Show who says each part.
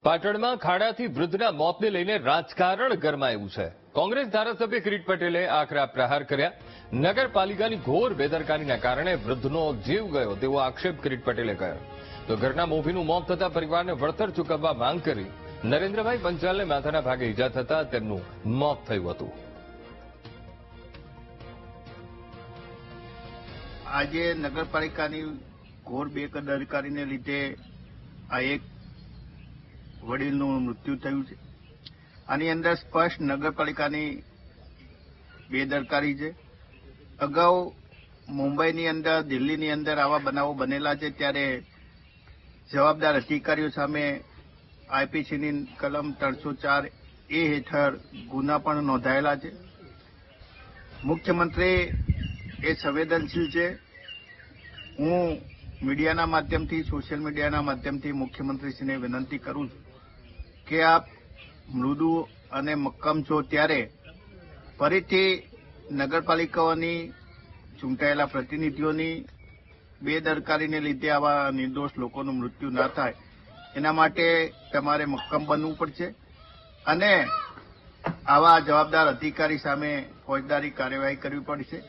Speaker 1: પાટણમાં ખાડાથી વૃદ્ધના મોતને લઈને રાજકારણ ગરમાયું છે। કોંગ્રેસ ધારાસભ્ય કિરીટ પટેલે આકરા પ્રહાર કર્યા। નગરપાલિકાની ઘોર બેદરકારીના કારણે વૃદ્ધનો જીવ ગયો તેવો આક્ષેપ કિરીટ પટેલે કર્યો। તો ઘરના મોભીનું મોત થતા પરિવારને વળતર ચૂકવવા માંગ કરી નરેન્દ્રભાઈ પંચાલને માથાના ભાગે ઈજા થતા તેમનું મોત થયું હતું।
Speaker 2: આજે નગરપાલિકાની ઘોર બેદરકારીને લીધે આ એક વડીલનું મૃત્યુ થયું છે। આની અંદર સ્પષ્ટ નગરપાલિકાની બેદરકારી છે। અગાઉ મુંબઈની અંદર, દિલ્હીની અંદર આવા બનાવો બનેલા છે, ત્યારે જવાબદાર અધિકારીઓ સામે આઈપીસીની કલમ 304A હેઠળ ગુના પણ નોંધાયેલા છે। મુખ્યમંત્રી એ સંવેદનશીલ છે। હું મીડિયાના માધ્યમથી, સોશિયલ મીડિયાના માધ્યમથી મુખ્યમંત્રીશ્રીને વિનંતી કરું છું કે આપ મૃદુ અને મક્કમ છો ત્યારે ફરીથી નગરપાલિકાઓની ચૂંટાયેલા પ્રતિનિધિઓની બેદરકારીને લીધે આવા નિર્દોષ લોકોનું મૃત્યુ ના થાય એના માટે તમારે મક્કમ બનવું પડશે અને આવા જવાબદાર અધિકારી સામે ફોજદારી કાર્યવાહી કરવી પડશે।